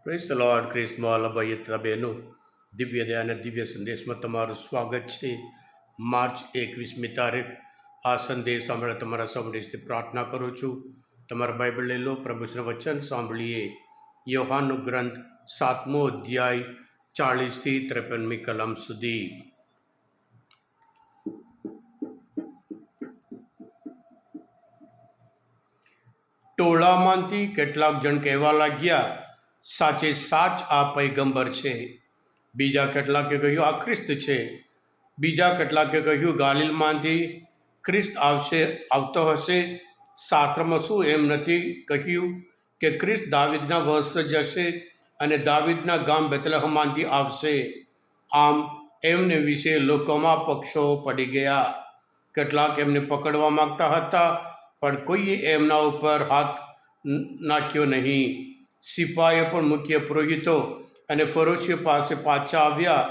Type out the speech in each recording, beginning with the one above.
Praise the Lord. ક્રિસ્મોલ અભયત્રાબેનું દિવ્ય દયા અને દિવ્ય સંદેશમાં તમારું સ્વાગત છે. માર્ચ 21મી તારીખ આ સંદેશ સાંભળે તમારા સંદેશથી પ્રાર્થના કરું છું. તમારા બાઇબલ લઈ લો, પ્રભુનું વચન સાંભળીએ. યોહાનનો ગ્રંથ 7મો અધ્યાય 40થી 53મી કલમ સુધી. ટોળામાંથી કેટલાક જણ કહેવા લાગ્યા, સાચે સાચ આ પૈગંબર છે. બીજા કેટલાકે કહ્યું, આ ખ્રિસ્ત છે. બીજા કેટલાકે કહ્યું, ગાલિલમાંથી ખ્રિસ્ત આવતો હશે. શાસ્ત્રમાં શું એમ નથી કહ્યું કે ખ્રિસ્ત દાવીદના વંશજ હશે અને દાવીદના ગામ બેથલેહમમાંથી આવશે? આમ એમને વિશે લોકોમાં પક્ષો પડી ગયા. કેટલાક એમને પકડવા માંગતા હતા, પણ કોઈએ એમના ઉપર હાથ નાખ્યો નહીં. સિપાહીઓ પણ મુખ્ય પુરોહિતો અને ફરોશીઓ પાસે પાછા આવ્યા.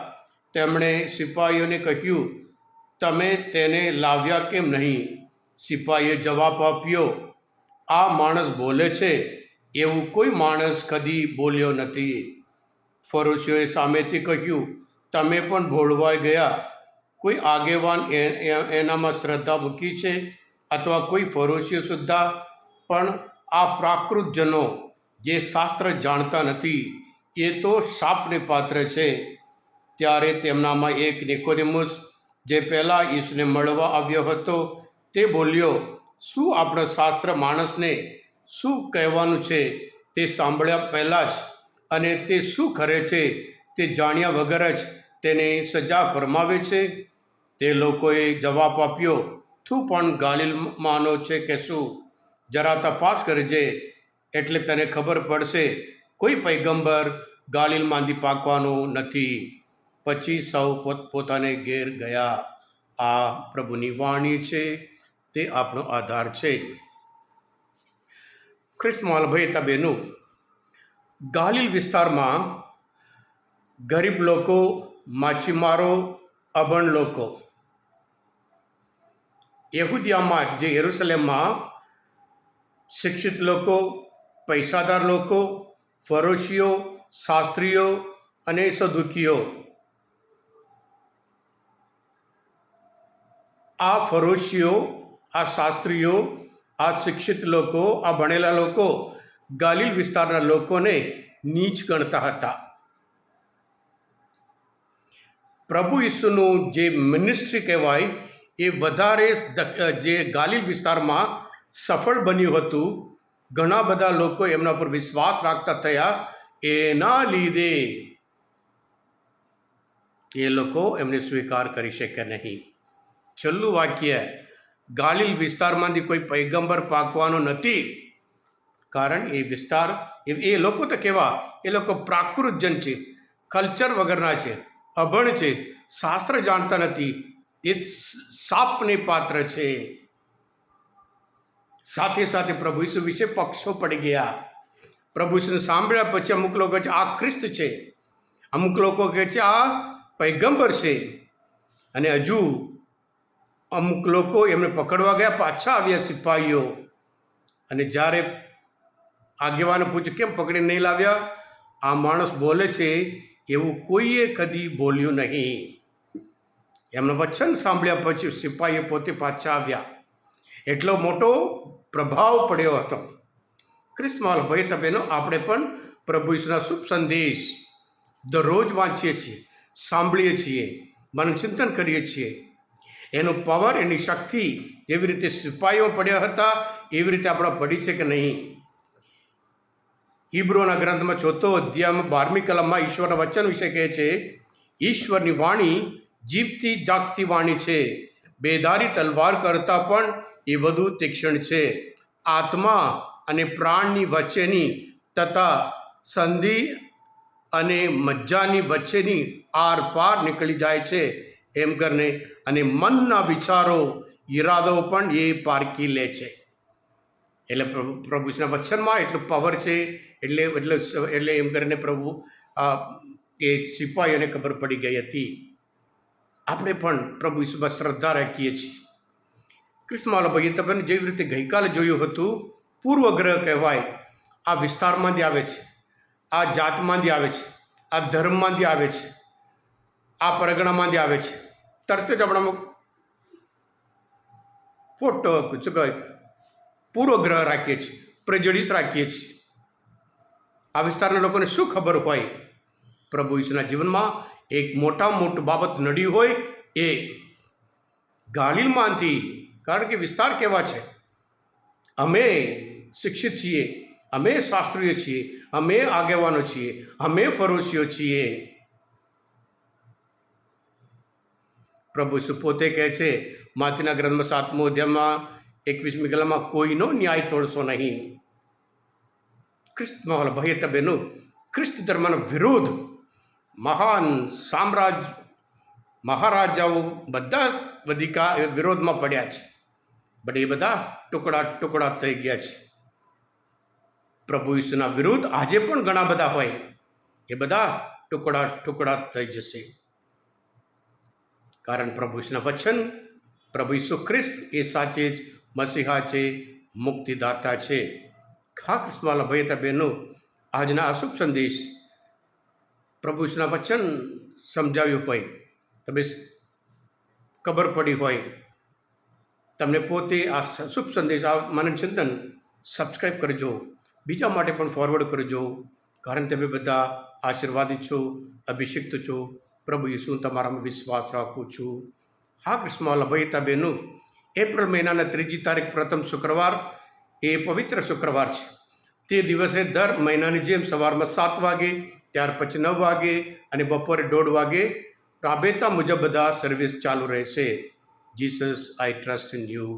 તેમણે સિપાહીઓને કહ્યું, તમે તેને લાવ્યા કેમ નહીં? સિપાહીએ જવાબ આપ્યો, આ માણસ બોલે છે, એવું કોઈ માણસ કદી બોલ્યો નથી. ફરોશીઓએ સામેથી કહ્યું, તમે પણ ભોળવાઈ ગયા. કોઈ આગેવાન એનામાં શ્રદ્ધા મૂકી છે? અથવા કોઈ ફરોશીઓ સુદ્ધા? પણ આ પ્રાકૃતજનો જે શાસ્ત્ર જાણતા નથી, એ તો શાપને પાત્ર છે. ત્યારે તેમનામાં એક નિકોદેમસ, જે પહેલાં ઈસુને મળવા આવ્યો હતો, તે બોલ્યો, શું આપણો શાસ્ત્ર માણસને શું કહેવાનું છે તે સાંભળ્યા પહેલાં જ, અને તે શું કરે છે તે જાણ્યા વગર જ તેને સજા ફરમાવે છે? તે લોકોએ જવાબ આપ્યો, તું પણ ગાલિલમાંનો છે કે શું? જરા તપાસ કરજે, એટલે તને ખબર પડશે. કોઈ પૈગંબર ગાલિલમાંથી પાકવાનો નથી. પછી સૌ પોતપોતાને ઘેર ગયા. આ પ્રભુની વાણી છે, તે આપણો આધાર છે. ખ્રિસ્મોલ ભાઈ, ગાલિલ વિસ્તારમાં ગરીબ લોકો, માછીમારો, અભણ લોકો, યહૂદિયામાં જે યરુશલેમમાં શિક્ષિત લોકો, પૈસાદાર લોકો, ફરોશીઓ, શાસ્ત્રીઓ અને સદુકીઓ. આ ફરોશીઓ, આ શાસ્ત્રીઓ, આ શિક્ષિત લોકો, આ ભણેલા લોકો ગાલિલ વિસ્તારના લોકોને નીચ ગણતા હતા. પ્રભુ ઈસુનું જે મિનિસ્ટ્રી કહેવાય, એ વધારે જે ગાલિલ વિસ્તારમાં સફળ બન્યું હતું. ઘણા બધા લોકો એમના પર વિશ્વાસ રાખતા થયા. એના લીધે એ લોકો એમને સ્વીકાર કરી શક્યા નહીં. છેલ્લું વાક્ય, ગાલિલ વિસ્તારમાંથી કોઈ પૈગંબર પાકવાનો નથી. કારણ એ વિસ્તાર, એ લોકો તો કેવા? એ લોકો પ્રાકૃતજન છે, કલ્ચર વગરના છે, અભણ છે, શાસ્ત્ર જાણતા નથી. એ શાપને પાત્ર છે. સાથે સાથે પ્રભુ ઈસુ વિશે પક્ષો પડી ગયા. પ્રભુ ઈસુને સાંભળ્યા પછી અમુક લોકો કહે છે આ ખ્રિસ્ત છે, અમુક લોકો કહે છે આ પૈગંબર છે, અને હજુ અમુક લોકો એમને પકડવા ગયા. પાછા આવ્યા સિપાહીઓ, અને જ્યારે આગેવાને પૂછ્યું, કેમ પકડી નહીં લાવ્યા? આ માણસ બોલે છે, એવું કોઈએ કદી બોલ્યું નહીં. એમનું વચન સાંભળ્યા પછી સિપાહીઓ પોતે પાછા આવ્યા. એટલો મોટો પ્રભાવ પડ્યો હતો. ક્રિસ્મોલ ભાઈ બહેનો, આપણે પણ પ્રભુ ઈસુના શુભ સંદેશ દરરોજ વાંચીએ છીએ, સાંભળીએ છીએ, મનચિંતન કરીએ છીએ. એનું પાવર, એની શક્તિ જેવી રીતે સિપાહીઓ પડ્યા હતા, એવી રીતે આપણા પડી છે કે નહીં? ઈબ્રોના ગ્રંથમાં 4 અધ્યાયમાં 12મી કલમમાં ઈશ્વરના વચન વિશે કહે છે, ઈશ્વરની વાણી જીવતી જાગતી વાણી છે, બેધારી તલવાર કરતાં પણ એ વધુ તીક્ષ્ણ છે, આત્મા અને પ્રાણની વચ્ચેની તથા સંધિ અને મજ્જાની વચ્ચેની આર પાર નીકળી જાય છે, એમ કરીને, અને મનના વિચારો, ઈરાદો પણ એ પારખી લે છે. એટલે પ્રભુના વચનમાં એટલું પાવર છે. એટલે એમ કરીને પ્રભુ એ સિપાહીઓને ખબર પડી ગઈ હતી. આપણે પણ પ્રભુ ઈસુમાં શ્રદ્ધા રાખીએ છીએ. ક્રિસ્મોલ ભાઈ, તમે જેવી રીતે ગઈકાલે જોયું હતું, પૂર્વગ્રહ કહેવાય, આ વિસ્તારમાંથી આવે છે. આ જાતમાંથી આવે છે, આ ધર્મમાંથી આવે છે, આ પરગણામાંથી આવે છે, તરત જ આપણામાં શું કહેવાય પૂર્વગ્રહ રાખીએ છીએ, પ્રેજડિસ રાખીએ છીએ. આ વિસ્તારના લોકોને શું ખબર હોય? પ્રભુ ઈસુના જીવનમાં એક મોટું બાબત નડી હોય એ ગાલિલમાંથી, કારણ કે વિસ્તાર કેવા છે, અમે શિક્ષિત છીએ, અમે શાસ્ત્રીય છીએ, અમે આગેવાનો છીએ, અમે ફરોશીઓ છીએ. પ્રભુ ઈસુ પોતે કહે છે માથીના ગ્રંથમાં 7મો અધ્યાયમાં 21મી કલમમાં, કોઈનો ન્યાય તોડશો નહીં. ખ્રિસ્તમાં ભાઈ બહેનો, ખ્રિસ્ત ધર્મનો વિરોધ મહાન મહારાજાઓ બધા વિરોધમાં પડ્યા છે, બટ એ બધા ટુકડા થઈ ગયા છે. પ્રભુ ઈસુના વિરુદ્ધ આજે પણ ઘણા બધા હોય, એ બધા ટુકડા થઈ જશે. કારણ પ્રભુ ઈસુના વચન, પ્રભુ ઈસુ ખ્રિસ્ત એ સાચે જ મસીહા છે, મુક્તિદાતા છે. હા ખ્રિસ્તવાલા ભાઈ બહેનો, આજના અશુભ સંદેશ પ્રભુ ઈસુના વચન સમજાવ્યું હોય, તમે ખબર પડી હોય, તમને પોતે આ શુભ સંદેશ, આ માનવ ચિંતન સબસ્ક્રાઈબ કરજો, બીજા માટે પણ ફોરવર્ડ કરજો, કારણ તમે બધા આશીર્વાદિત છો, અભિષિક્ત છો. પ્રભુ ઈસુ તમારામાં વિશ્વાસ રાખું છું. હા કૃષ્ણવાલા ભાઈ બહેનો, એપ્રિલ મહિનાના 3જી તારીખ પ્રથમ શુક્રવાર એ પવિત્ર શુક્રવાર છે. તે દિવસે દર મહિનાની જેમ સવારમાં 7 વાગે, ત્યાર પછી 9 વાગે અને બપોરે 1:30 વાગે રાબેતા મુજબ બધા સર્વિસ ચાલુ રહેશે. Jesus, I trust in you.